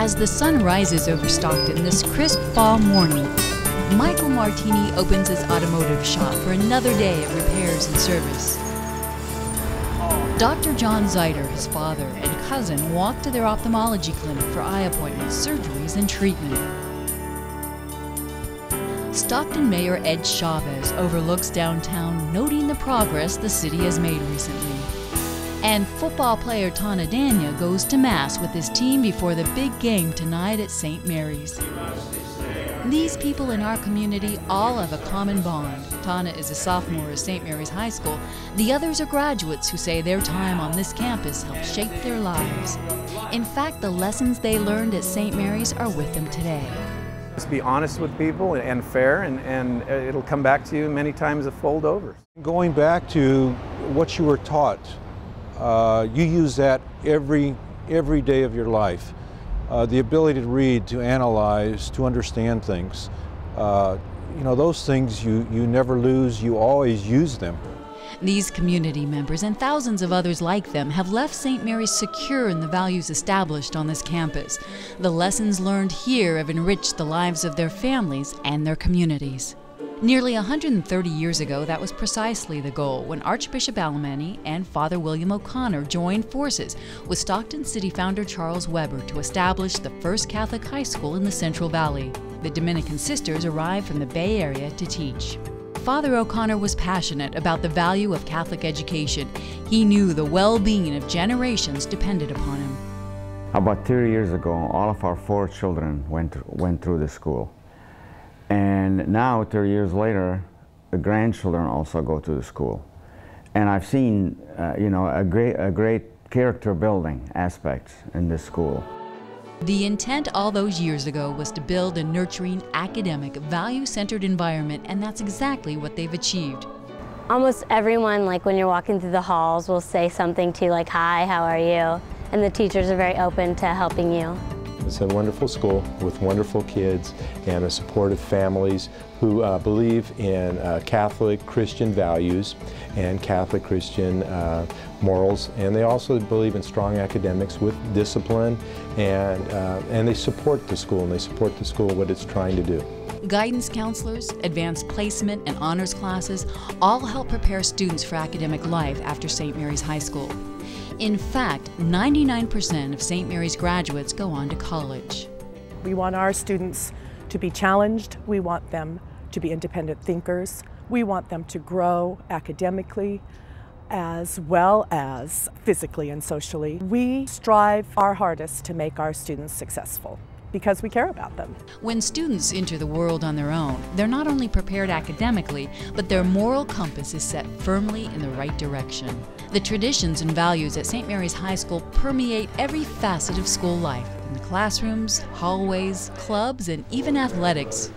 As the sun rises over Stockton this crisp fall morning, Michael Martini opens his automotive shop for another day of repairs and service. Dr. John Zeiter, his father, and cousin walk to their ophthalmology clinic for eye appointments, surgeries, and treatment. Stockton Mayor Ed Chavez overlooks downtown, noting the progress the city has made recently. And football player Tana Dania goes to Mass with his team before the big game tonight at St. Mary's. These people in our community all have a common bond. Tana is a sophomore at St. Mary's High School. The others are graduates who say their time on this campus helped shape their lives. In fact, the lessons they learned at St. Mary's are with them today. Just be honest with people and fair, and it'll come back to you many times a fold over. Going back to what you were taught, you use that every day of your life. The ability to read, to analyze, to understand things. You know, those things you never lose, you always use them. These community members and thousands of others like them have left St. Mary's secure in the values established on this campus. The lessons learned here have enriched the lives of their families and their communities. Nearly 130 years ago, that was precisely the goal when Archbishop Alemanni and Father William O'Connor joined forces with Stockton City founder Charles Weber to establish the first Catholic high school in the Central Valley. The Dominican sisters arrived from the Bay Area to teach. Father O'Connor was passionate about the value of Catholic education. He knew the well-being of generations depended upon him. About 30 years ago, all of our 4 children went through the school. And now, 30 years later, the grandchildren also go to the school. And I've seen, you know, a great character building aspect in this school. The intent all those years ago was to build a nurturing, academic, value-centered environment, and that's exactly what they've achieved. Almost everyone, like when you're walking through the halls, will say something to you like, "Hi, how are you?" And the teachers are very open to helping you. It's a wonderful school with wonderful kids and a supportive families who believe in Catholic Christian values and Catholic Christian morals, and they also believe in strong academics with discipline, and they support the school, and they support the school what it's trying to do. Guidance counselors, advanced placement, and honors classes all help prepare students for academic life after St. Mary's High School. In fact, 99% of St. Mary's graduates go on to college. We want our students to be challenged. We want them to be independent thinkers. We want them to grow academically as well as physically and socially. We strive our hardest to make our students successful because we care about them. When students enter the world on their own, they're not only prepared academically, but their moral compass is set firmly in the right direction. The traditions and values at St. Mary's High School permeate every facet of school life, in the classrooms, hallways, clubs, and even athletics.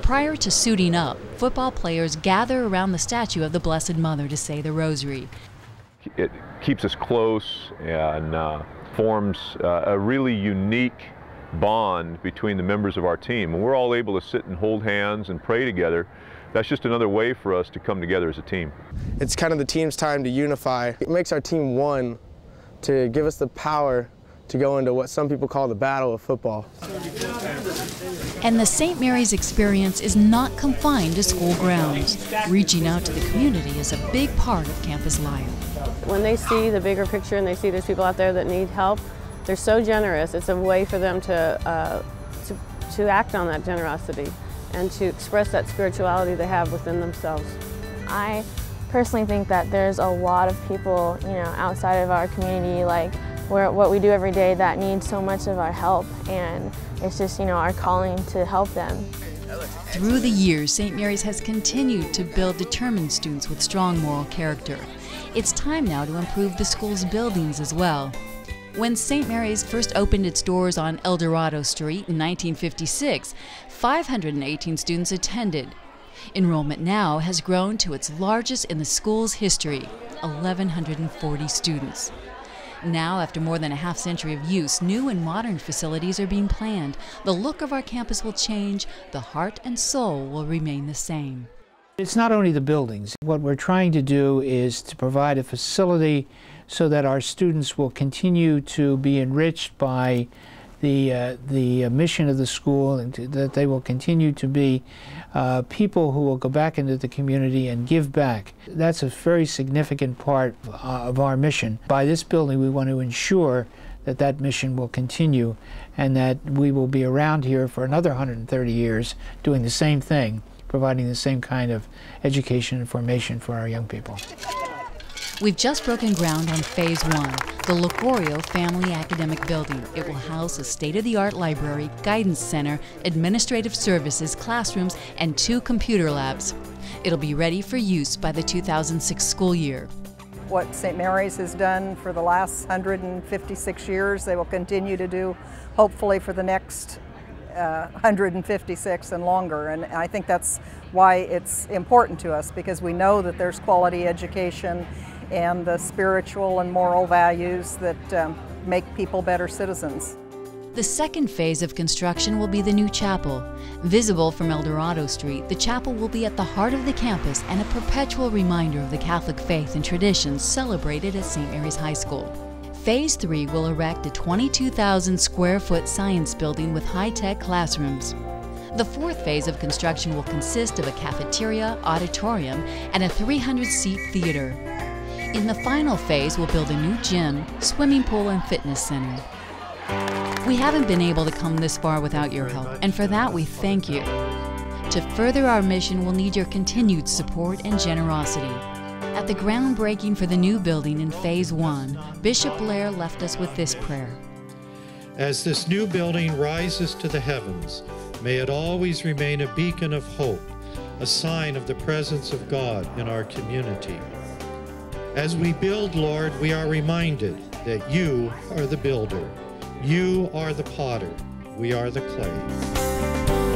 Prior to suiting up, football players gather around the statue of the Blessed Mother to say the Rosary. It keeps us close and forms a really unique bond between the members of our team. And we're all able to sit and hold hands and pray together. That's just another way for us to come together as a team. It's kind of the team's time to unify. It makes our team one, to give us the power to go into what some people call the battle of football. And the St. Mary's experience is not confined to school grounds. Reaching out to the community is a big part of campus life. When they see the bigger picture and they see there's people out there that need help, they're so generous. It's a way for them to act on that generosity and to express that spirituality they have within themselves. I personally think that there's a lot of people, you know, outside of our community, like what we do every day, that need so much of our help, and it's just, you know, our calling to help them. Through the years, St. Mary's has continued to build determined students with strong moral character. It's time now to improve the school's buildings as well. When St. Mary's first opened its doors on El Dorado Street in 1956, 518 students attended. Enrollment now has grown to its largest in the school's history, 1,140 students. Now, after more than a half-century of use, new and modern facilities are being planned. The look of our campus will change, the heart and soul will remain the same. It's not only the buildings. What we're trying to do is to provide a facility so that our students will continue to be enriched by the mission of the school, and that they will continue to be people who will go back into the community and give back. That's a very significant part of our mission. By this building, we want to ensure that that mission will continue and that we will be around here for another 130 years doing the same thing, providing the same kind of education and formation for our young people. We've just broken ground on Phase 1, the Lagorio Family Academic Building. It will house a state-of-the-art library, guidance center, administrative services, classrooms, and 2 computer labs. It'll be ready for use by the 2006 school year. What St. Mary's has done for the last 156 years, they will continue to do, hopefully, for the next 156 and longer. And I think that's why it's important to us, because we know that there's quality education and the spiritual and moral values that make people better citizens. The second phase of construction will be the new chapel. Visible from Eldorado Street, the chapel will be at the heart of the campus and a perpetual reminder of the Catholic faith and traditions celebrated at St. Mary's High School. Phase 3 will erect a 22,000 square foot science building with high-tech classrooms. The fourth phase of construction will consist of a cafeteria, auditorium, and a 300-seat theater. In the final phase, we'll build a new gym, swimming pool, and fitness center. We haven't been able to come this far without your help, and for that we thank you. To further our mission, we'll need your continued support and generosity. At the groundbreaking for the new building in Phase 1, Bishop Blair left us with this prayer. As this new building rises to the heavens, may it always remain a beacon of hope, a sign of the presence of God in our community. As we build, Lord, we are reminded that you are the builder. You are the potter. We are the clay.